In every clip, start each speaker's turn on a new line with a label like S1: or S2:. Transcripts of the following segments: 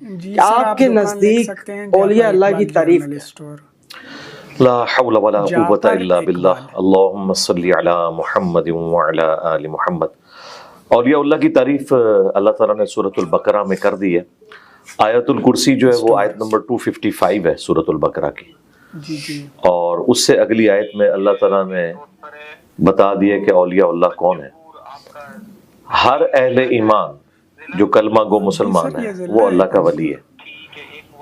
S1: جی
S2: کہ آپ کے نزدیک اولیاء اللہ کی تعریف
S3: لا حول ولا قوت الا باللہ اللہم صلی علی محمد وعلی آل محمد۔ اولیاء اللہ کی تعریف اللہ تعالیٰ نے سورۃ البقرہ میں کر دی ہے۔ آیت الکرسی جو ہے وہ آیت نمبر 255 ہے سورۃ البقرہ کی، اور اس سے اگلی آیت میں اللہ تعالیٰ نے بتا دیا کہ اولیاء اللہ کون ہے۔ ہر اہل ایمان جو کلمہ گو مسلمان ہے وہ اللہ کا ولی ہے،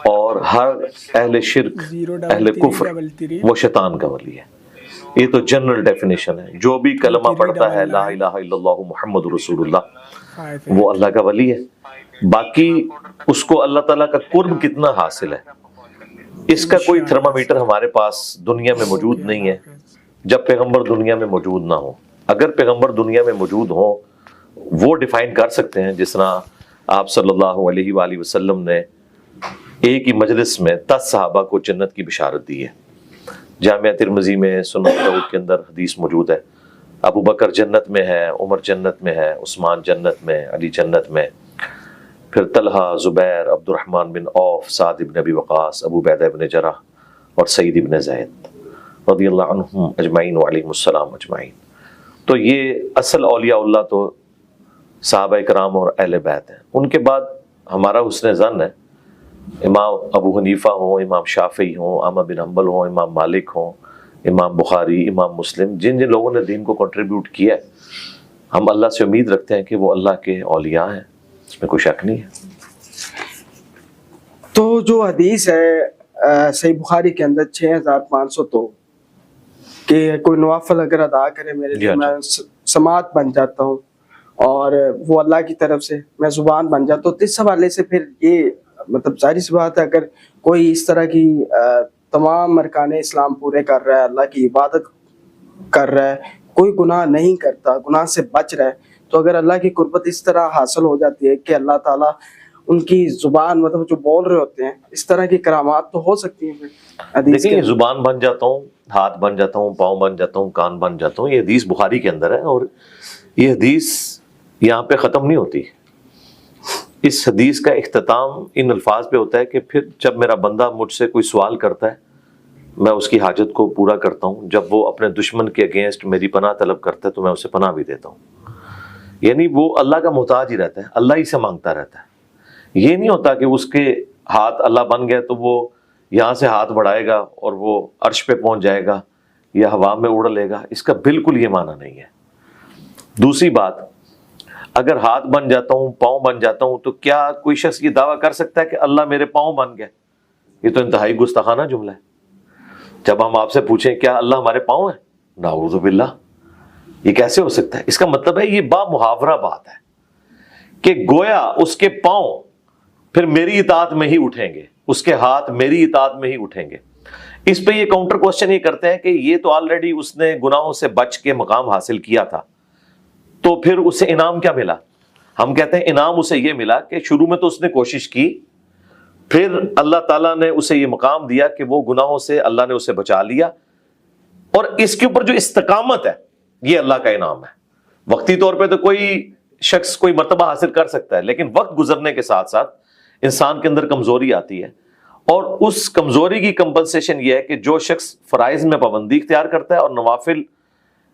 S3: اور ہر اہل شرک اہل کفر وہ شیطان کا ولی ہے۔ یہ تو جنرل ڈیفینیشن ہے۔ جو بھی کلمہ پڑھتا ہے لا الہ الا اللہ محمد رسول اللہ وہ اللہ کا ولی ہے۔ باقی اس کو اللہ تعالیٰ کا قرب کتنا حاصل ہے اس کا کوئی تھرمامیٹر ہمارے پاس دنیا میں موجود نہیں ہے جب پیغمبر دنیا میں موجود نہ ہو۔ اگر پیغمبر دنیا میں موجود ہوں وہ ڈیفائن کر سکتے ہیں، جس طرح آپ صلی اللہ علیہ وآلہ وسلم نے ایک ہی مجلس میں 10 صحابہ کو جنت کی بشارت دی ہے۔ جامعہ ترمذی میں سنن داؤد کے اندر حدیث موجود ہے، ابو بکر جنت میں ہے، عمر جنت میں ہے، عثمان جنت میں، علی جنت میں، پھر طلحہ، زبیر، عبد الرحمن بن عوف، سعد بن ابی وقاص، ابو عبیدہ بن جرح اور سعید بن زید رضی اللہ عنہم اجمعین وعلیہم السلام اجمعین۔ تو یہ اصل اولیاء اللہ تو صحابہ کرام اور اہل بیت ہیں۔ ان کے بعد ہمارا حسن ظن ہے، امام ابو حنیفہ ہوں، امام شافعی ہوں، احمد بن حنبل ہوں، امام مالک ہوں، امام بخاری، امام مسلم، جن جن لوگوں نے دین کو کنٹریبیوٹ کیا ہے، ہم اللہ سے امید رکھتے ہیں کہ وہ اللہ کے اولیاء ہیں، اس میں کوئی شک نہیں ہے۔
S2: تو جو حدیث ہے صحیح بخاری کے اندر 6502 کہ کوئی نوافل اگر ادا کرے میرے لیے میں سماعت بن جاتا ہوں اور وہ اللہ کی طرف سے میں زبان بن جاتا ہوں، تو اس حوالے سے پھر یہ مطلب ظاہر سی بات ہے اگر کوئی اس طرح کی تمام ارکان اسلام پورے کر رہا ہے، اللہ کی عبادت کر رہا ہے، کوئی گناہ نہیں کرتا، گناہ سے بچ رہا ہے، تو اگر اللہ کی قربت اس طرح حاصل ہو جاتی ہے کہ اللہ تعالیٰ ان کی زبان مطلب جو بول رہے ہوتے ہیں، اس طرح کی کرامات تو ہو سکتی ہیں۔
S3: دیکھیں زبان بن جاتا ہوں، ہاتھ بن جاتا ہوں، پاؤں بن جاتا ہوں، کان بن جاتا ہوں، یہ حدیث بخاری کے اندر ہے، اور یہ حدیث یہاں پہ ختم نہیں ہوتی۔ اس حدیث کا اختتام ان الفاظ پہ ہوتا ہے کہ پھر جب میرا بندہ مجھ سے کوئی سوال کرتا ہے میں اس کی حاجت کو پورا کرتا ہوں، جب وہ اپنے دشمن کے اگینسٹ میری پناہ طلب کرتا ہے تو میں اسے پناہ بھی دیتا ہوں۔ یعنی وہ اللہ کا محتاج ہی رہتا ہے، اللہ ہی سے مانگتا رہتا ہے۔ یہ نہیں ہوتا کہ اس کے ہاتھ اللہ بن گئے تو وہ یہاں سے ہاتھ بڑھائے گا اور وہ عرش پہ پہنچ جائے گا یا ہوا میں اڑ لے گا، اس کا بالکل یہ معنی نہیں ہے۔ دوسری بات، اگر ہاتھ بن جاتا ہوں، پاؤں بن جاتا ہوں، تو کیا کوئی شخص یہ دعویٰ کر سکتا ہے کہ اللہ میرے پاؤں بن گئے؟ یہ تو انتہائی گستاخانہ جملہ ہے۔ جب ہم آپ سے پوچھیں کیا اللہ ہمارے پاؤں ہیں، نعوذ باللہ، یہ کیسے ہو سکتا ہے؟ اس کا مطلب ہے یہ با محاورہ بات ہے کہ گویا اس کے پاؤں پھر میری اطاعت میں ہی اٹھیں گے، اس کے ہاتھ میری اطاعت میں ہی اٹھیں گے۔ اس پہ یہ کاؤنٹر کوشچن یہ کرتے ہیں کہ یہ تو آلریڈی اس نے گناہوں سے بچ کے مقام حاصل کیا تھا، تو پھر اسے انعام کیا ملا؟ ہم کہتے ہیں انعام اسے یہ ملا کہ شروع میں تو اس نے کوشش کی، پھر اللہ تعالیٰ نے اسے یہ مقام دیا کہ وہ گناہوں سے اللہ نے اسے بچا لیا، اور اس کے اوپر جو استقامت ہے یہ اللہ کا انعام ہے۔ وقتی طور پہ تو کوئی شخص کوئی مرتبہ حاصل کر سکتا ہے، لیکن وقت گزرنے کے ساتھ ساتھ انسان کے اندر کمزوری آتی ہے، اور اس کمزوری کی کمپنسیشن یہ ہے کہ جو شخص فرائض میں پابندی اختیار کرتا ہے اور نوافل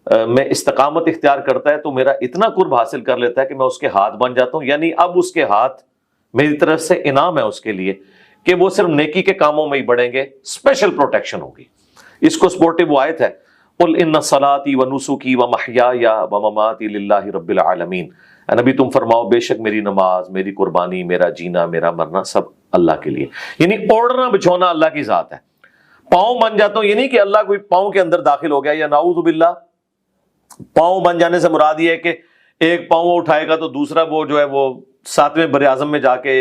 S3: میں استقامت اختیار کرتا ہے تو میرا اتنا قرب حاصل کر لیتا ہے کہ میں اس کے ہاتھ بن جاتا ہوں۔ یعنی اب اس کے ہاتھ میری طرف سے انعام ہے اس کے لیے کہ وہ صرف نیکی کے کاموں میں ہی بڑھیں گے، اسپیشل پروٹیکشن ہوگی۔ اس کو سپورٹیو وہ آیت ہے، قل ان صلاتي ونسكي ومحياي ومماتي لله رب العالمین، اے نبی تم فرماؤ بے شک میری نماز، میری قربانی، میرا جینا، میرا مرنا سب اللہ کے لیے۔ یعنی اوڑھنا بچھونا اللہ کی ذات ہے۔ پاؤں بن جاتا ہوں یہ نہیں کہ اللہ کوئی پاؤں کے اندر داخل ہو گیا، یا نعوذ باللہ پاؤں بن جانے سے مراد یہ ہے کہ ایک پاؤں وہ اٹھائے گا تو دوسرا وہ جو ہے وہ 7ویں بر اعظم میں جا کے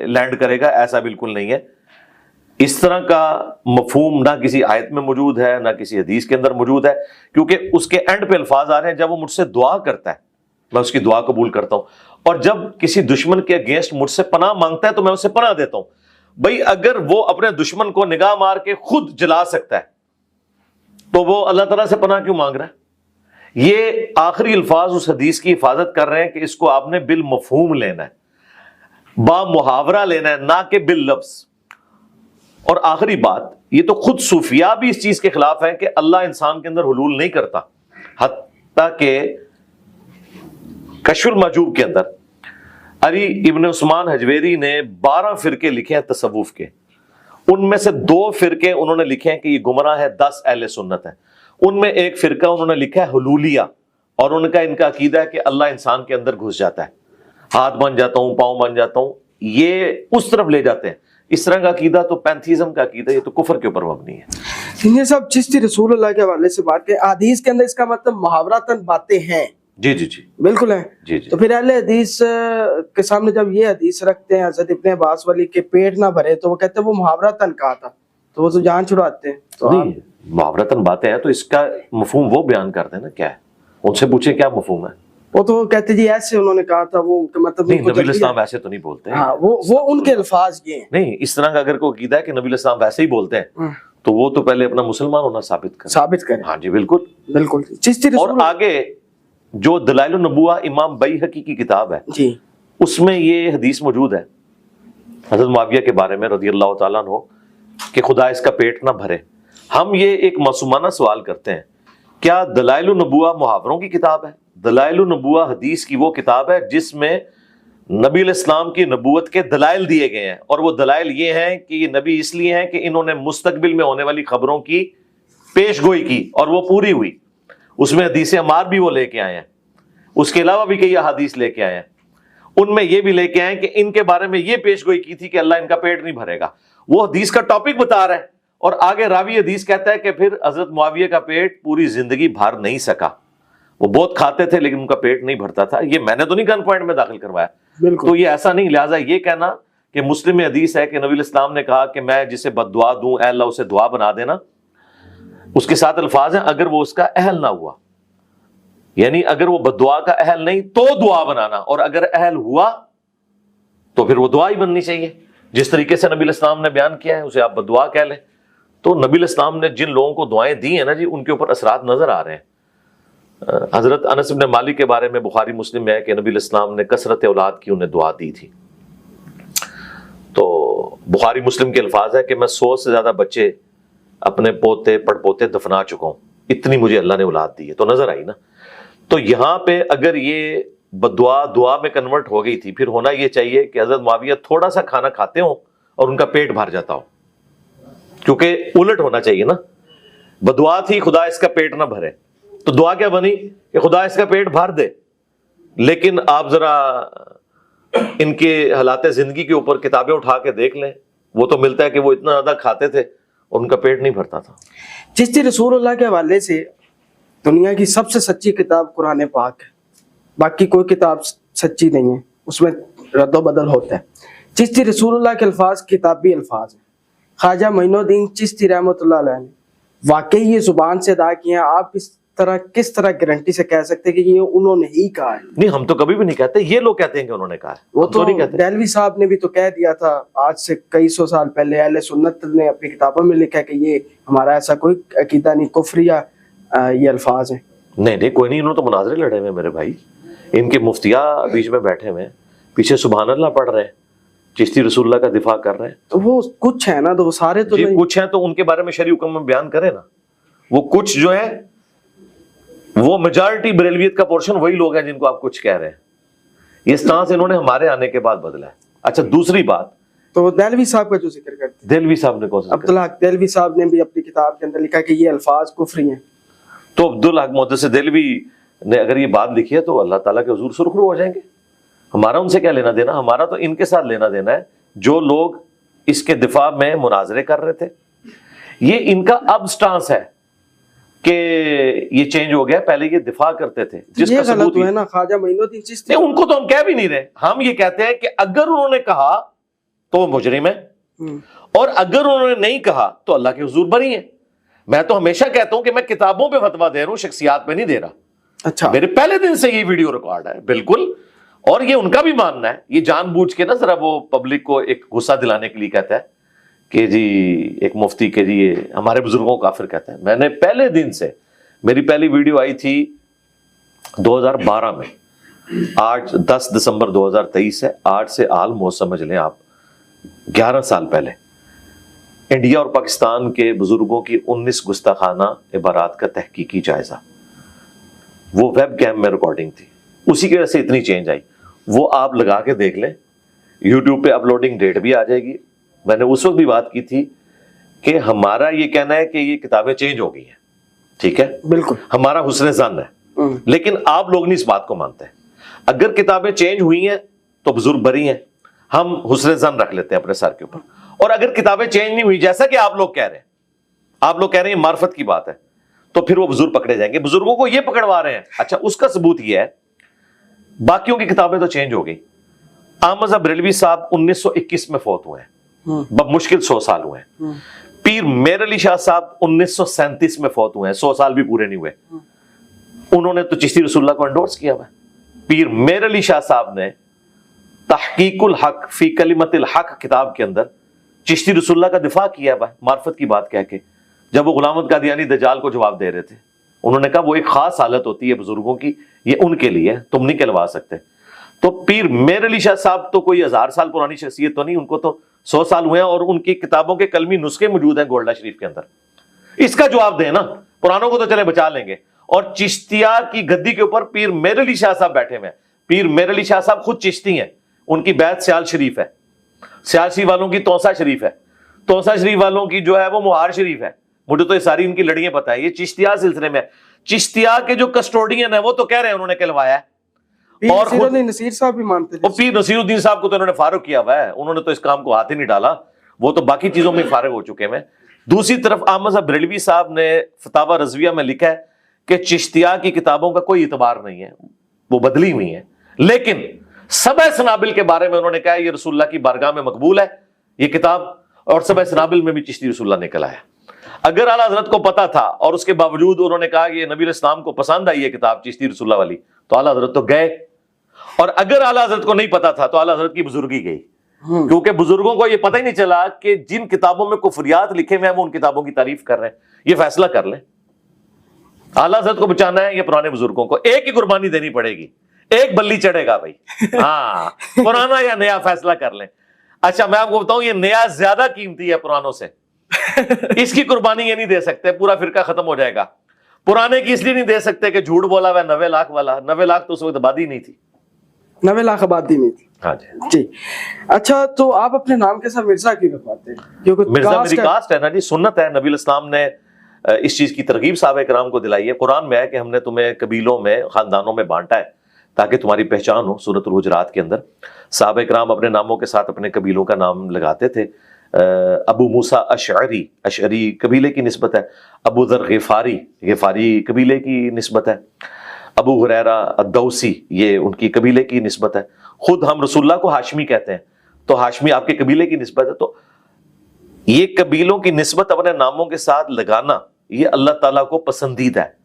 S3: لینڈ کرے گا، ایسا بالکل نہیں ہے۔ اس طرح کا مفہوم نہ کسی آیت میں موجود ہے نہ کسی حدیث کے اندر موجود ہے، کیونکہ اس کے اینڈ پہ الفاظ آ رہے ہیں جب وہ مجھ سے دعا کرتا ہے میں اس کی دعا قبول کرتا ہوں، اور جب کسی دشمن کے اگینسٹ مجھ سے پناہ مانگتا ہے تو میں اسے پناہ دیتا ہوں۔ بھائی اگر وہ اپنے دشمن کو نگاہ مار کے خود جلا سکتا ہے تو وہ اللہ تعالیٰ سے پناہ کیوں مانگ رہا ہے؟ یہ آخری الفاظ اس حدیث کی حفاظت کر رہے ہیں کہ اس کو آپ نے بالمفہوم لینا ہے۔ با محاورہ لینا ہے نہ کہ باللفظ. اور آخری بات, یہ تو خود صوفیاء بھی اس چیز کے خلاف ہیں کہ اللہ انسان کے اندر حلول نہیں کرتا. حتیٰ کہ کشف المحجوب کے اندر علی ابن عثمان حجویری نے 12 فرقے لکھے ہیں تصوف کے. ان میں سے 2 فرقے انہوں نے لکھے ہیں کہ یہ گمراہ ہے, 10 اہل سنت ہیں. ان میں ایک فرقہ انہوں نے لکھا ہے حلولیہ, اور ان کا عقیدہ ہے کہ اللہ انسان کے اندر گھس جاتا ہے, ہاتھ بن جاتا ہوں, پاؤں بن جاتا ہوں. یہ اس طرف لے جاتے ہیں. اس طرح کا عقیدہ تو پینتھیزم کا عقیدہ, یہ تو کفر کے اوپر مبنی ہے.
S2: یہ سب چشتی رسول اللہ کے حوالے سے بات کریں, حدیث کے اندر اس کا مطلب محاوراتن باتیں ہیں.
S3: جی جی جی
S2: بالکل ہے.
S3: جی جی.
S2: تو پھر اہل حدیث کے سامنے جب یہ حدیث رکھتے ہیں حضرت ابن عباس والی کے پیٹ نہ بھرے, تو وہ کہتے ہیں وہ محاوراتن کہا تھا, تو وہ تو جان چھڑاتے ہیں. تو
S3: نہیں, محاوراتن باتیں ہیں تو اس کا مفہوم وہ بیان کرتے ہیں نا کیا ہے, ان سے پوچھیں کیا مفہوم ہے.
S2: وہ تو کہتے جی ایسے انہوں نے کہا تھا, وہ مطلب
S3: نہیں, نبی الاسلام ایسے تو نہیں بولتے.
S2: ہاں, وہ ان کے الفاظ یہ ہیں.
S3: نہیں, اس طرح کا اگر کوئی عقیدہ ہے کہ نبی الاسلام ویسے ہی بولتے ہیں تو وہ تو پہلے اپنا مسلمان ہونا ثابت کریں. ہاں جی بالکل
S2: بالکل. چشتی
S3: اور آگے جو دلائل النبوہ امام بیہقی کی کتاب ہے
S2: جی,
S3: اس میں یہ حدیث موجود ہے حضرت معاویہ کے بارے میں رضی اللہ تعالیٰ عنہ کہ خدا اس کا پیٹ نہ بھرے. ہم یہ ایک معصومانہ سوال کرتے ہیں, کیا دلائل النبوہ محاوروں کی کتاب ہے؟ دلائل النبوہ حدیث کی وہ کتاب ہے جس میں نبی علیہ السلام کی نبوت کے دلائل دیے گئے ہیں, اور وہ دلائل یہ ہیں کہ یہ نبی اس لیے ہیں کہ انہوں نے مستقبل میں ہونے والی خبروں کی پیش گوئی کی اور وہ پوری ہوئی. اس میں حدیث عمار بھی وہ لے کے آئے ہیں, اس کے علاوہ بھی کئی احادیث لے کے آئے ہیں. ان میں یہ بھی لے کے آئے کہ ان کے بارے میں یہ پیش گوئی کی تھی کہ اللہ ان کا پیٹ نہیں بھرے گا. وہ حدیث کا ٹاپک بتا رہا ہے, اور آگے راوی حدیث کہتا ہے کہ پھر حضرت معاویہ کا پیٹ پوری زندگی بھر نہیں سکا. وہ بہت کھاتے تھے لیکن ان کا پیٹ نہیں بھرتا تھا. یہ میں نے تو نہیں گن پوائنٹ میں داخل کروایا, تو یہ ایسا نہیں. لہٰذا یہ کہنا کہ مسلم میں حدیث ہے کہ نبی علیہ السلام نے کہا کہ میں جسے بد دعا دوں اے اللہ اسے دعا بنا دینا, اس کے ساتھ الفاظ ہیں اگر وہ اس کا اہل نہ ہوا, یعنی اگر وہ بد دعا کا اہل نہیں تو دعا بنانا, اور اگر اہل ہوا تو پھر وہ دعا ہی بننی چاہیے. جس طریقے سے نبی علیہ السلام نے بیان کیا ہے اسے آپ بد دعا کہہ لیں. تو نبی علیہ السلام نے جن لوگوں کو دعائیں دی ہیں نا جی, ان کے اوپر اثرات نظر آ رہے ہیں. حضرت انس بن مالک کے بارے میں بخاری مسلم میں ہے کہ نبی علیہ السلام نے کثرت اولاد کی انہیں دعا دی تھی. تو بخاری مسلم کے الفاظ ہے کہ میں 100 سے زیادہ بچے اپنے پوتے پڑ پوتے دفنا چکا ہوں, اتنی مجھے اللہ نے اولاد دی ہے. تو نظر آئی نا. تو یہاں پہ اگر یہ بدعا دعا میں کنورٹ ہو گئی تھی, پھر ہونا یہ چاہیے کہ حضرت معاویہ تھوڑا سا کھانا کھاتے ہوں اور ان کا پیٹ بھر جاتا ہو, کیونکہ الٹ ہونا چاہیے نا. بدعا تھی خدا اس کا پیٹ نہ بھرے, تو دعا کیا بنی کہ خدا اس کا پیٹ بھر دے. لیکن آپ ذرا ان کے حالات زندگی کے اوپر کتابیں اٹھا کے دیکھ لیں, وہ تو ملتا ہے کہ وہ اتنا زیادہ کھاتے تھے اور ان کا پیٹ نہیں بھرتا تھا.
S2: چشتی رسول اللہ کے حوالے سے دنیا کی سب سے سچی کتاب قرآن پاک ہے, باقی کوئی کتاب سچی نہیں ہے, اس میں رد و بدل ہوتا ہے. چشتی رسول اللہ کے الفاظ کتابی الفاظ ہیں. خواجہ معین الدین چشتی رحمۃ اللہ علیہ نے واقعی یہ زبان سے ادا کیے ہیں. آپ کس طرح گارنٹی سے کہہ سکتے کہ یہ انہوں نے ہی کہا ہے؟
S3: نہیں, ہم تو کبھی بھی نہیں کہتے, یہ لوگ کہتے ہیں کہ انہوں نے کہا ہے.
S2: وہ تو
S3: نہیں کہتے.
S2: دہلوی صاحب نے بھی تو کہہ دیا تھا آج سے کئی سو سال پہلے. اہل سنت نے اپنی کتابوں میں لکھا کہ یہ ہمارا ایسا کوئی عقیدہ نہیں, کفریہ یہ الفاظ ہیں.
S3: نہیں کوئی نہیں, انہوں نے تو مناظرے لڑے ہوئے میرے بھائی. ان کے مفتیاء بیچ میں بیٹھے ہوئے ہیں, پیچھے سبحان اللہ پڑھ رہے ہیں, چشتی رسول اللہ کا دفاع کر رہے ہیں.
S2: تو وہ کچھ ہے نا, تو وہ سارے تو نہیں.
S3: کچھ ہیں تو ان کے بارے میں شرعی حکم میں بیان کریں نا. وہ کچھ جو ہے وہ میجارٹی بریلویت کا پورشن وہی لوگ ہیں جن کو آپ کچھ کہہ رہے ہیں. یہ سٹانس انہوں نے ہمارے آنے کے بعد بدلا ہے. اچھا دوسری بات,
S2: تو دہلوی صاحب کا جو ذکر کرتے ہیں,
S3: دہلوی صاحب نے کون سا
S2: عبدالحق دہلوی صاحب نے بھی اپنی کتاب کے اندر لکھا کہ یہ الفاظ کفری ہیں.
S3: تو عبدالحق محدث دہلوی نے اگر یہ بات لکھی ہے تو اللہ تعالیٰ کے حضور سرخرو ہو جائیں گے. ہمارا ان سے کیا لینا دینا, ہمارا تو ان کے ساتھ لینا دینا ہے جو لوگ اس کے دفاع میں مناظرے کر رہے تھے. یہ ان کا اب سٹانس ہے کہ یہ چینج ہو گیا, پہلے یہ دفاع کرتے تھے جس کا ثبوت
S2: ہے نا خواجہ معین الدین چشتی.
S3: ان کو تو ہم کہہ بھی نہیں رہے, ہم یہ کہتے ہیں کہ اگر انہوں نے کہا تو وہ مجرم ہے, اور اگر انہوں نے نہیں کہا تو اللہ کے حضور بری ہیں. میں تو ہمیشہ کہتا ہوں کہ میں کتابوں پہ فتویٰ دے رہا ہوں, شخصیات پہ نہیں دے رہا.
S2: اچھا,
S3: میرے پہلے دن سے یہ ویڈیو ریکارڈ ہے بالکل, اور یہ ان کا بھی ماننا ہے. یہ جان بوجھ کے نا ذرا وہ پبلک کو ایک غصہ دلانے کے لیے کہتا ہے کہ جی ایک مفتی کے لیے ہمارے بزرگوں کو کافر کہتا ہے. میں نے پہلے دن سے, میری پہلی ویڈیو آئی تھی 2012 میں, آج 10 دسمبر 2023 ہے. آج سے آلموسٹ سمجھ لیں آپ 11 سال پہلے انڈیا اور پاکستان کے بزرگوں کی 19 گستاخانہ عبارات کا تحقیقی جائزہ وہ ویب کیم میں ریکارڈنگ تھی. اسی کی وجہ سے اتنی چینج آئی. وہ آپ لگا کے دیکھ لیں, یوٹیوب پہ اپلوڈنگ ڈیٹ بھی آ جائے گی. میں نے اس وقت بھی بات کی تھی کہ ہمارا یہ کہنا ہے کہ یہ کتابیں چینج ہو گئی ہیں, ٹھیک ہے,
S2: بالکل
S3: ہمارا حسن ظن ہے, لیکن آپ لوگ نہیں اس بات کو مانتے. اگر کتابیں چینج ہوئی ہیں تو بزرگ بری ہیں, ہم حسن ظن رکھ لیتے ہیں اپنے سر کے اوپر. اور اگر کتابیں چینج نہیں ہوئی جیسا کہ آپ لوگ کہہ رہے ہیں, آپ لوگ کہہ رہے ہیں معرفت کی بات ہے, تو پھر وہ بزرگ پکڑے جائیں گے. بزرگوں کو یہ پکڑوا رہے ہیں. اچھا, اس کا ثبوت یہ ہے باقیوں کی کتابیں تو چینج ہو گئی. احمد بریلوی صاحب 1921 میں فوت ہوئے ہیں, بمشکل 100 سال ہوئے ہیں. پیر میر علی شاہ صاحب 1937 میں فوت ہوئے ہیں, 100 سال بھی پورے نہیں ہوئے. انہوں نے تو چشتی رسول اللہ کو انڈورس کیا ہوا ہے. پیر میر علی شاہ صاحب نے تحقیق الحق فی کلمت الحق کتاب کے اندر چشتی رسول اللہ کا دفاع کیا ہوا ہے معرفت کی بات کہہ کے, جب وہ غلام احمد قادیانی دجال کو جواب دے رہے تھے. انہوں نے کہا وہ ایک خاص حالت ہوتی ہے بزرگوں کی, یہ ان کے لیے, تم نہیں کہلوا سکتے. تو پیر میر علی شاہ صاحب تو کوئی 1000 سال پرانی شخصیت تو نہیں, ان کو تو 100 سال ہوئے ہیں, اور ان کی کتابوں کے کلمی نسخے موجود ہیں گولڈا شریف کے اندر. اس کا جواب دیں نا, پرانوں کو تو چلے بچا لیں گے. اور چشتیہ کی گدی کے اوپر پیر میر علی شاہ صاحب بیٹھے ہوئے ہیں. پیر میر علی شاہ صاحب خود چشتی ہیں, ان کی بیت سیال شریف ہے, سیال شریف والوں کی توسا شریف ہے, توسا شریف والوں کی جو ہے وہ مہار شریف ہے. مجھے تو یہ ساری ان کی لڑیاں پتہ ہے. یہ چشتیہ سلسلے میں, چشتیہ کے جو کسٹوڈین ہیں وہ تو کہہ رہے ہیں انہوں نے کہلوایا ہے. اور
S2: نصیر صاحب بھی مانتے تھے.
S3: پیر نصیر الدین صاحب کو تو انہوں نے فارغ کیا ہوا ہے, انہوں نے تو اس کام کو ہاتھ ہی نہیں ڈالا, وہ تو باقی چیزوں میں فارغ ہو چکے ہیں. دوسری طرف احمد صاحب بریلوی صاحب نے فتاوی رضویہ میں لکھا ہے کہ چشتیہ کی کتابوں کا کوئی اعتبار نہیں ہے, وہ بدلی ہوئی ہیں. لیکن سبع سنابل کے بارے میں انہوں نے کہا یہ رسول اللہ کی بارگاہ میں مقبول ہے یہ کتاب, اور سبع سنابل میں بھی چشتی رسول اللہ نکل آیا. اگر اعلیٰ حضرت کو پتا تھا اور اس کے باوجود انہوں نے کہا کہ نبی علیہ السلام کو پسند آئی یہ کتاب چشتی رسول اللہ والی, تو اعلیٰ حضرت تو گئے. اور اگر اعلیٰ حضرت کو نہیں پتا تھا تو اعلیٰ حضرت کی بزرگی گئی, کیونکہ بزرگوں کو یہ پتہ ہی نہیں چلا کہ جن کتابوں میں کفریات لکھے ہوئے ہیں وہ ان کتابوں کی تعریف کر رہے ہیں. یہ فیصلہ کر لیں, اعلیٰ حضرت کو بچانا ہے یا پرانے بزرگوں کو, ایک ہی قربانی دینی پڑے گی, ایک بلی چڑھے گا بھائی. ہاں, پرانا یا نیا فیصلہ کر لیں. اچھا میں آپ کو بتاؤں یہ نیا زیادہ قیمتی ہے پرانوں سے, اس کی قربانی یہ نہیں دے سکتے, پورا فرقہ ختم ہو جائے گا. پرانے کی اس لیے نہیں دے سکتے کہ جھوٹ بولا ہوا 90 لاکھ والا, 90 لاکھ تو اس وقت آبادی نہیں تھی,
S2: 90 لاکھ آبادی نہیں تھی.
S3: ہاں
S2: جی. اچھا تو آپ اپنے نام کے ساتھ مرزا کیوں رکھواتے ہیں؟
S3: مرزا میری کاسٹ ہے نا جی, سنت ہے. نبی الاسلام نے اس چیز کی ترغیب صحابہ کرام کو دلائی ہے. قرآن میں ہے کہ ہم نے تمہیں قبیلوں میں خاندانوں میں بانٹا ہے تاکہ تمہاری پہچان ہو. سورۃ الحجرات کے اندر صحابہ کرام اپنے ناموں کے ساتھ اپنے قبیلوں کا نام لگاتے تھے. ابو موسیٰ اشعری, اشعری قبیلے کی نسبت ہے. ابو ذر غفاری, غفاری قبیلے کی نسبت ہے. ابو ہریرہ الدوسی, یہ ان کی قبیلے کی نسبت ہے. خود ہم رسول اللہ کو ہاشمی کہتے ہیں, تو ہاشمی آپ کے قبیلے کی نسبت ہے. تو یہ قبیلوں کی نسبت اپنے ناموں کے ساتھ لگانا یہ اللہ تعالیٰ کو پسندیدہ ہے.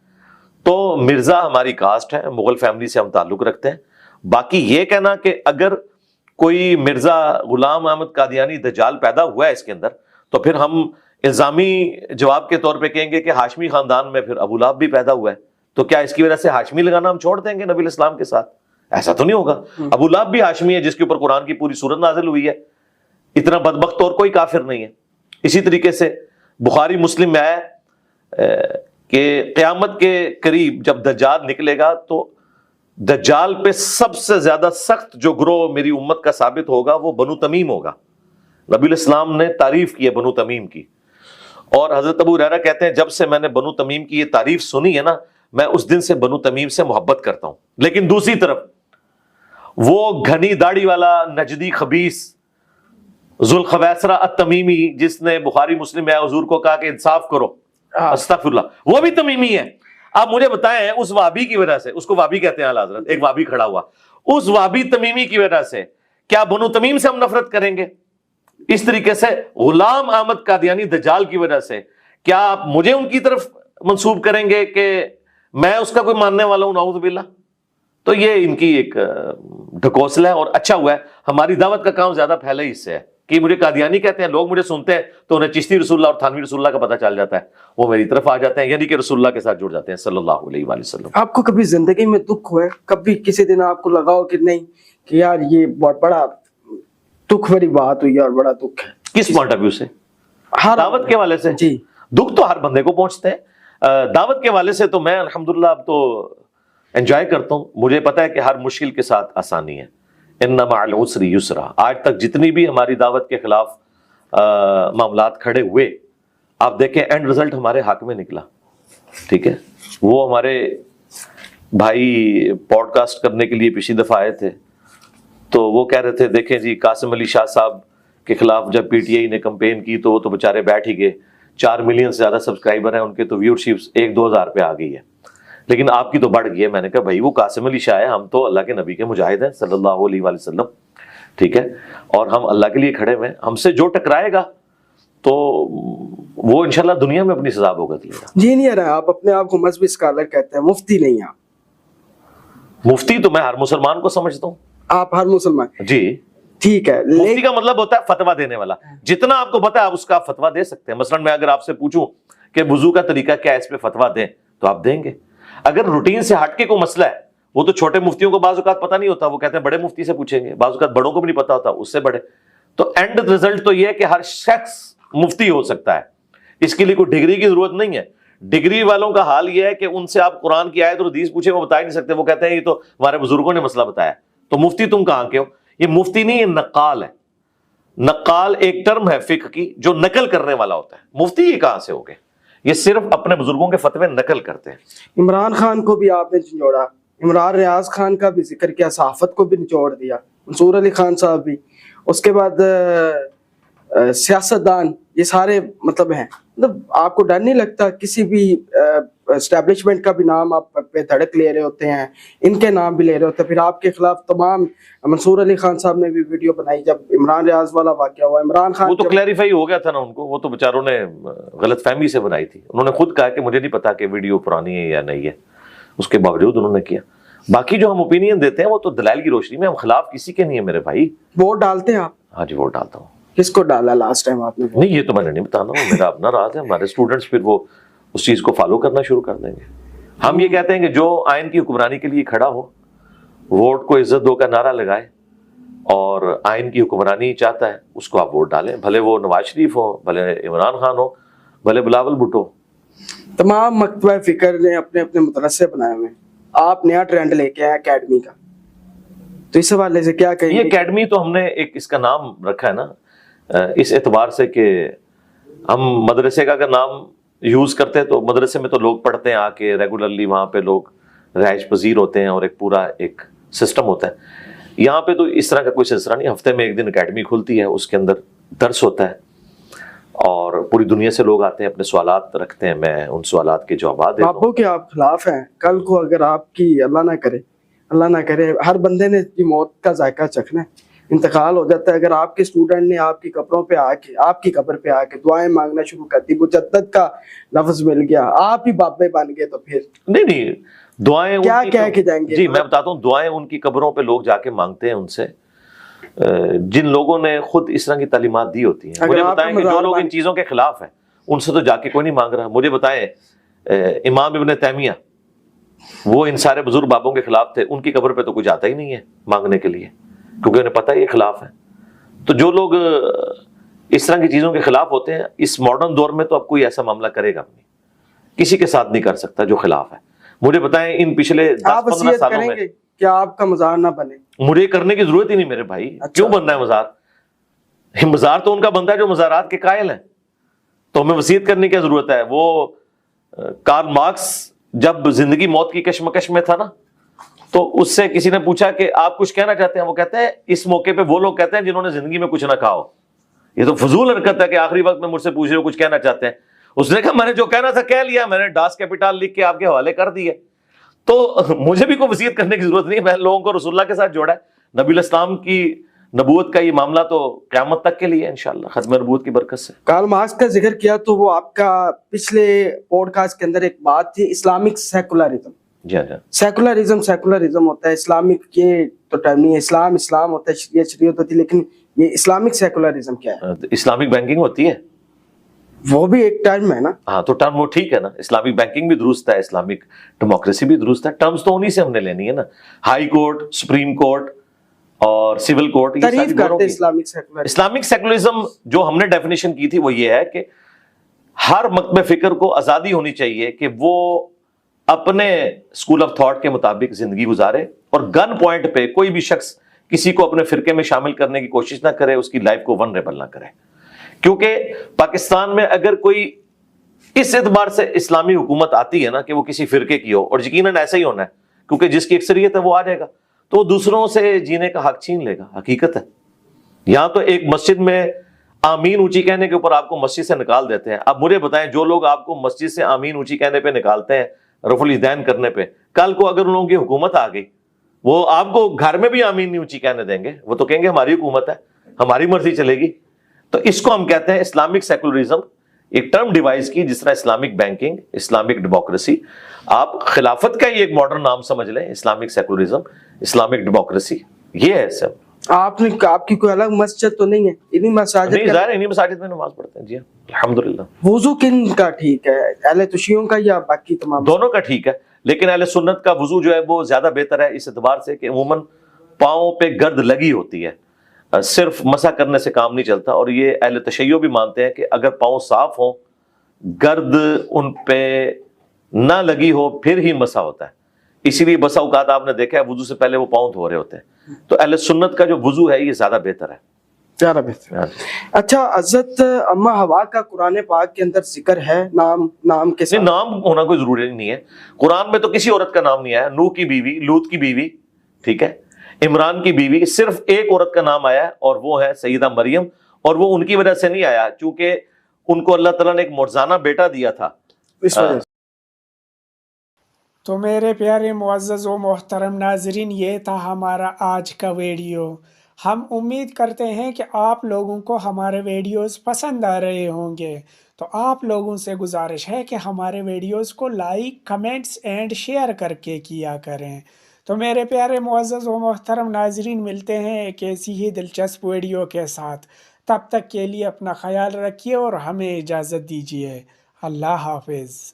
S3: تو مرزا ہماری کاسٹ ہے, مغل فیملی سے ہم تعلق رکھتے ہیں. باقی یہ کہنا کہ اگر کوئی مرزا غلام احمد قادیانی دجال پیدا ہوا ہے اس کے اندر, تو پھر ہم الزامی جواب کے طور پہ کہیں گے کہ ہاشمی خاندان میں پھر ابو لہب بھی پیدا ہوا ہے, تو کیا اس کی وجہ سے ہاشمی لگانا ہم چھوڑ دیں گے نبی الاسلام کے ساتھ؟ ایسا تو نہیں ہوگا. ابو لہب بھی ہاشمی ہے جس کے اوپر قرآن کی پوری سورت نازل ہوئی ہے. اتنا بدبخت اور کوئی کافر نہیں ہے. اسی طریقے سے بخاری مسلم میں آیا کہ قیامت کے قریب جب دجال نکلے گا تو دجال پہ سب سے زیادہ سخت جو گروہ میری امت کا ثابت ہوگا وہ بنو تمیم ہوگا. نبی علیہ السلام نے تعریف کی ہے بنو تمیم کی, اور حضرت ابو ہریرہ کہتے ہیں جب سے میں نے بنو تمیم کی یہ تعریف سنی ہے نا, میں اس دن سے بنو تمیم سے محبت کرتا ہوں. لیکن دوسری طرف وہ گھنی داڑھی والا نجدی خبیث ذوالخویسرہ التمیمی جس نے بخاری مسلم میں حضور کو کہا کہ انصاف کرو, استغفر اللہ, وہ بھی تمیمی ہے. آپ مجھے بتائیں اس وابی کی وجہ سے, اس کو وابی کہتے ہیں اعلیٰ حضرت, ایک وابی کھڑا ہوا, اس وابی تمیمی کی وجہ سے کیا بنو تمیم سے ہم نفرت کریں گے؟ اس طریقے سے غلام احمد قادیانی دجال کی وجہ سے کیا آپ مجھے ان کی طرف منسوب کریں گے کہ میں اس کا کوئی ماننے والا ہوں؟ نعوذ باللہ. تو یہ ان کی ایک ڈھکوسلا ہے, اور اچھا ہوا ہے ہماری دعوت کا کام زیادہ پھیلے اس سے ہے. کہ مجھے قادیانی کہتے ہیں. لوگ مجھے سنتے ہیں تو انہیں چشتی رسول اللہ اور تھانوی رسول اللہ کا پتہ چل جاتا ہے, وہ میری طرف آ جاتے ہیں, یعنی کہ رسول اللہ کے ساتھ جڑ جاتے ہیں صلی اللہ علیہ وآلہ وسلم.
S2: آپ کو کبھی زندگی میں دکھ ہوا ہے, کبھی کسی دن آپ کو لگا ہو کہ نہیں کہ یار یہ بہت بڑا دکھ بھری بات ہوئی ہے اور بڑا دکھ ہے؟
S3: کس پوائنٹ آف ویو سے؟ دعوت کے حوالے سے؟
S2: جی.
S3: دکھ تو ہر بندے کو پہنچتے ہیں. دعوت کے حوالے سے تو میں الحمدللہ اب تو انجوائے کرتا ہوں. مجھے پتا ہے کہ ہر مشکل کے ساتھ آسانی ہے. ان مع العسر یسرا. آج تک جتنی بھی ہماری دعوت کے خلاف معاملات کھڑے ہوئے, آپ دیکھیں اینڈ رزلٹ ہمارے حق میں نکلا. ٹھیک ہے, وہ ہمارے بھائی پوڈ کاسٹ کرنے کے لیے پچھلی دفعہ آئے تھے تو وہ کہہ رہے تھے دیکھیں جی قاسم علی شاہ صاحب کے خلاف جب پی ٹی آئی نے کمپین کی تو وہ تو بیچارے بیٹھ ہی گئے. 4 ملین سے زیادہ سبسکرائبر ہیں ان کے, تو ویورشپ 1-2 ہزار پہ آ گئی ہے, لیکن آپ کی تو بڑھ گئی ہے. میں نے کہا بھائی وہ قاسم علی شاہ ہے, ہم تو اللہ کے نبی کے مجاہد ہیں صلی اللہ علیہ وآلہ وسلم. ٹھیک ہے, اور ہم اللہ کے لیے کھڑے ہوئے ہیں. ہم سے جو ٹکرائے گا تو وہ انشاءاللہ دنیا میں اپنی سزا بھگت لے گا.
S2: جی نہیں رہا, آپ اپنے آپ کو مذہبی اسکالر کہتے ہیں, مفتی نہیں آپ.
S3: مفتی تو میں ہر مسلمان کو سمجھتا ہوں.
S2: آپ ہر مسلمان,
S3: جی
S2: ٹھیک ہے.
S3: مفتی کا مطلب ہوتا ہے فتویٰ دینے والا. جتنا آپ کو پتا ہے آپ اس کا فتویٰ دے سکتے ہیں. مثلا میں اگر آپ سے پوچھوں کہ وضو کا طریقہ کیا ہے, اس پہ فتویٰ دیں, تو آپ دیں گے. اگر روٹین سے ہٹ کے کوئی مسئلہ ہے, وہ تو چھوٹے مفتیوں کو بعض اوقات پتہ نہیں ہوتا, وہ کہتے ہیں بڑے مفتی سے پوچھیں گے. بعض اوقات بڑوں کو بھی نہیں پتا ہوتا, اس سے بڑے. تو اینڈ رزلٹ تو یہ ہے کہ ہر شخص مفتی ہو سکتا ہے. اس کے لیے کوئی ڈگری کی ضرورت نہیں ہے. ڈگری والوں کا حال یہ ہے کہ ان سے آپ قرآن کی آیت اور حدیث پوچھیں, وہ بتا ہی نہیں سکتے. وہ کہتے ہیں یہ تو ہمارے بزرگوں نے مسئلہ بتایا. تو مفتی تم کہاں کے ہو؟ یہ مفتی نہیں, یہ نقال ہے. نقال ایک ٹرم ہے فقہ کی جو نقل کرنے والا ہوتا ہے. مفتی یہ کہاں سے ہو گئے؟ یہ صرف اپنے بزرگوں کے فتوے نقل کرتے ہیں.
S2: عمران خان کو بھی آپ نے نچوڑا, عمران ریاض خان کا بھی ذکر کیا, صحافت کو بھی نچوڑ دیا, منصور علی خان صاحب بھی. اس کے بعد سیاستدان, یہ سارے مطلب ہیں. مطلب آپ کو ڈر نہیں لگتا کسی بھی اسٹیبلشمنٹ کا بھی نام آپ پہ دھڑک لے رہے ہوتے ہیں, ان کے نام بھی لے رہے ہوتے ہیں, پھر آپ کے خلاف تمام. منصور علی خان صاحب نے بھی ویڈیو بنائی جب عمران ریاض والا واقعہ ہوا. عمران خان
S3: وہ تو کلیریفائی ہو گیا تھا نا ان کو, وہ تو بیچاروں نے غلط فہمی سے بنائی تھی. انہوں نے خود کہا کہ مجھے نہیں پتا کہ ویڈیو پرانی ہے یا نہیں ہے, اس کے باوجود انہوں نے کیا. باقی جو ہم اوپینین دیتے ہیں وہ تو دلائل کی روشنی میں, ہم خلاف کسی کے نہیں ہیں میرے بھائی.
S2: ووٹ ڈالتے ہیں آپ؟
S3: ہاں جی ووٹ ڈالتا ہوں.
S2: کس کو ڈالا لاسٹ ٹائم آپ نے؟
S3: نہیں یہ تو میں نے نہیں بتانا, وہ میرا اپنا راز ہے. ہمارے اسٹوڈنٹس پھر وہ اس چیز کو فالو کرنا شروع کر دیں گے. ہم یہ کہتے ہیں کہ جو آئین کی حکمرانی کے لیے کھڑا ہو, ووٹ کو عزت دو کا نعرہ لگائے, اور آئین کی حکمرانی چاہتا ہے اس کو آپ ووٹ ڈالیں. بھلے وہ نواز شریف ہو, بھلے عمران خان ہو, بھلے بلاول بھٹو.
S2: تمام مکتبہ فکر نے اپنے اپنے مدرسے بنائے ہوئے ہیں. آپ نیا ٹرینڈ لے کے آئے اکیڈمی کا, تو اس حوالے سے کیا کہیں؟
S3: یہ اکیڈمی تو ہم نے ایک اس کا نام رکھا ہے نا اس اعتبار سے کہ ہم مدرسے کا اگر نام یوز کرتے ہیں تو مدرسے میں تو لوگ پڑھتے ہیں آ کے ریگولرلی, وہاں پہ لوگ رہائش پذیر ہوتے ہیں اور ایک پورا ایک سسٹم ہوتا ہے. یہاں پہ تو اس طرح کا کوئی سلسلہ نہیں. ہفتے میں ایک دن اکیڈمی کھلتی ہے, اس کے اندر درس ہوتا ہے اور پوری دنیا سے لوگ آتے ہیں, اپنے سوالات رکھتے ہیں, میں ان سوالات کے جوابات دیتا ہوں.
S2: بابو کے آپ خلاف ہیں, کل کو اگر آپ کی اللہ نہ کرے ہر بندے نے موت کا ذائقہ چکھنا ہے, انتقال ہو جاتا ہے. اگر آپ کے اسٹوڈنٹ نے آپ کی قبروں پہ آ کے, آپ کی قبر پہ آ کے دعائیں مانگنا شروع کر دی, مجدد کا لفظ مل گیا, آپ ہی بابے بن گئے, تو پھر
S3: نہیں دعائیں
S2: کیا کہہ کے جائیں گے؟
S3: جی میں بتاتا ہوں, دعائیں ان کی قبروں پہ لوگ جا کے مانگتے ہیں ان سے جن لوگوں نے خود اس طرح کی تعلیمات دی ہوتی ہیں. مجھے بتائیں کہ جو لوگ ان چیزوں کے خلاف ہیں ان سے تو جا کے کوئی نہیں مانگ رہا. مجھے بتائیں امام ابن تیمیہ, وہ ان سارے بزرگ بابوں کے خلاف تھے, ان کی قبر پہ تو کوئی جاتا ہی نہیں ہے مانگنے کے لیے, کیونکہ انہیں پتہ ہے یہ خلاف ہے. تو جو لوگ اس طرح کی چیزوں کے خلاف ہوتے ہیں, اس ماڈرن دور میں تو اب کوئی ایسا معاملہ کرے گا نہیں, کسی کے ساتھ نہیں کر سکتا جو خلاف ہے. مجھے بتائیں ان پچھلے 10-15 سالوں میں
S2: کیا آپ کا مزار نہ بنے؟
S3: مجھے کرنے کی ضرورت ہی نہیں میرے بھائی. کیوں بننا ہے مزار؟ مزار تو ان کا بنتا ہے جو مزارات کے قائل ہیں, تو ہمیں وصیت کرنے کی ضرورت ہے. وہ کارل مارکس جب زندگی موت کی کشمکش میں تھا نا, تو اس سے کسی نے پوچھا کہ آپ کچھ کہنا چاہتے ہیں؟ وہ کہتے ہیں اس موقع پہ وہ لوگ کہتے ہیں جنہوں نے زندگی میں کچھ نہ کہا ہو. یہ تو فضول حرکت ہے کہ آخری وقت میں مجھ سے پوچھ رہے ہو کچھ کہنا چاہتے ہیں. اس نے کہا میں نے جو کہنا تھا کہہ لیا, میں نے ڈاس کیپیٹال لکھ کے آپ کے حوالے کر دی ہے, تو مجھے بھی کوئی وصیت کرنے کی ضرورت نہیں. میں لوگوں کو رسول اللہ کے ساتھ جوڑا ہے. نبی الاسلام کی نبوت کا یہ معاملہ تو قیامت تک کے لیے انشاءاللہ ختم نبوت کی برکت سے.
S2: کارل مارکس کا ذکر کیا تو وہ آپ کا پچھلے پوڈ کاسٹ کے اندر ایک بات تھی, اسلامک سیکولرزم.
S3: جی ہاں
S2: سیکولرزم ہوتا ہے, اسلامک یہ تو ٹرم نہیں ہے. اسلام ہوتا ہے, شریعت ہوتی ہے, لیکن یہ اسلامک سیکولرزم کیا ہے؟
S3: اسلامک بینکنگ ہوتی ہے،
S2: وہ بھی ایک ٹرم ہے نا.
S3: ہاں تو ٹرم وہ ٹھیک ہے نا، اسلامک بینکنگ بھی درست ہے، اسلامک ڈیموکریسی بھی درست ہے، ٹرمز تو انہی سے ہم نے لینی ہے نا. ہائی کورٹ، سپریم کورٹ اور سول کورٹ،
S2: تعریف کرتے اسلامک سیکولرزم.
S3: اسلامک سیکولرزم جو ہم نے ڈیفینیشن کی تھی وہ یہ ہے کہ ہر مکتب فکر کو آزادی ہونی چاہیے کہ وہ اپنے اسکول آف تھاٹ کے مطابق زندگی گزارے، اور گن پوائنٹ پہ کوئی بھی شخص کسی کو اپنے فرقے میں شامل کرنے کی کوشش نہ کرے، اس کی لائف کو ونریبل نہ کرے. کیونکہ پاکستان میں اگر کوئی اس اعتبار سے اسلامی حکومت آتی ہے نا کہ وہ کسی فرقے کی ہو، اور یقیناً ایسا ہی ہونا ہے کیونکہ جس کی اکثریت ہے وہ آ جائے گا، تو وہ دوسروں سے جینے کا حق چھین لے گا. حقیقت ہے. یہاں تو ایک مسجد میں آمین اونچی کہنے کے اوپر آپ کو مسجد سے نکال دیتے ہیں. اب مجھے بتائیں، جو لوگ آپ کو مسجد سے آمین اونچی کہنے پہ نکالتے ہیں، رفع الیدین کرنے پہ، کل کو اگر ان لوگوں کی حکومت آ گئی، وہ آپ کو گھر میں بھی آمین نہیں اونچی کہنے دیں گے. وہ تو کہیں گے ہماری حکومت ہے، ہماری مرضی چلے گی. تو اس کو ہم کہتے ہیں اسلامک سیکولرزم، ایک ٹرم ڈیوائز کی جس طرح اسلامک بینکنگ، اسلامک ڈیموکریسی. آپ خلافت کا ہی ایک ماڈرن نام سمجھ لیں، اسلامک سیکولرزم، اسلامک ڈیموکریسی، یہ ہے سب.
S2: آپ کی کوئی الگ مسجد تو نہیں ہے؟ انہی مساجد
S3: نہیں، ظاہر ہے انہی مساجد میں نماز پڑھتے ہیں. جی ہاں، الحمدللہ.
S2: وضو کن کا ٹھیک ہے، اہل تشیعوں کا یا باقی تمام؟
S3: دونوں کا ٹھیک ہے، لیکن اہل سنت کا وضو جو ہے وہ زیادہ بہتر ہے اس اعتبار سے کہ عموماً پاؤں پہ گرد لگی ہوتی ہے، صرف مسح کرنے سے کام نہیں چلتا. اور یہ اہل تشیع بھی مانتے ہیں کہ اگر پاؤں صاف ہوں، گرد ان پہ نہ لگی ہو، پھر ہی مسح ہوتا ہے. اسی لیے بسا اوقات آپ نے دیکھا ہے وضو سے پہلے وہ پاؤں دھو رہے ہوتے ہیں. تو اہل سنت کا جو وضو ہے یہ زیادہ بہتر ہے.
S2: زیادہ بہتر. اچھا، حضرت اما حوا کا قرآن پاک کے اندر ذکر ہے نام کے ساتھ؟
S3: نام ہونا کوئی ضروری نہیں ہے. قرآن میں تو کسی عورت کا نام نہیں آیا. نوح کی بیوی، لوط کی بیوی، ٹھیک ہے، عمران کی بیوی، صرف ایک عورت کا نام آیا ہے اور وہ ہے سیدہ مریم. اور وہ ان کی وجہ سے نہیں آیا، چونکہ ان کو اللہ تعالیٰ نے ایک معجزانہ بیٹا دیا تھا،
S2: اس وجہ سے.
S1: تو میرے پیارے معزز و محترم ناظرین، یہ تھا ہمارا آج کا ویڈیو. ہم امید کرتے ہیں کہ آپ لوگوں کو ہمارے ویڈیوز پسند آ رہے ہوں گے. تو آپ لوگوں سے گزارش ہے کہ ہمارے ویڈیوز کو لائک، کمنٹس اینڈ شیئر کر کے کیا کریں. تو میرے پیارے معزز و محترم ناظرین، ملتے ہیں ایک ایسی ہی دلچسپ ویڈیو کے ساتھ. تب تک کے لیے اپنا خیال رکھیے اور ہمیں اجازت دیجیے. اللہ حافظ.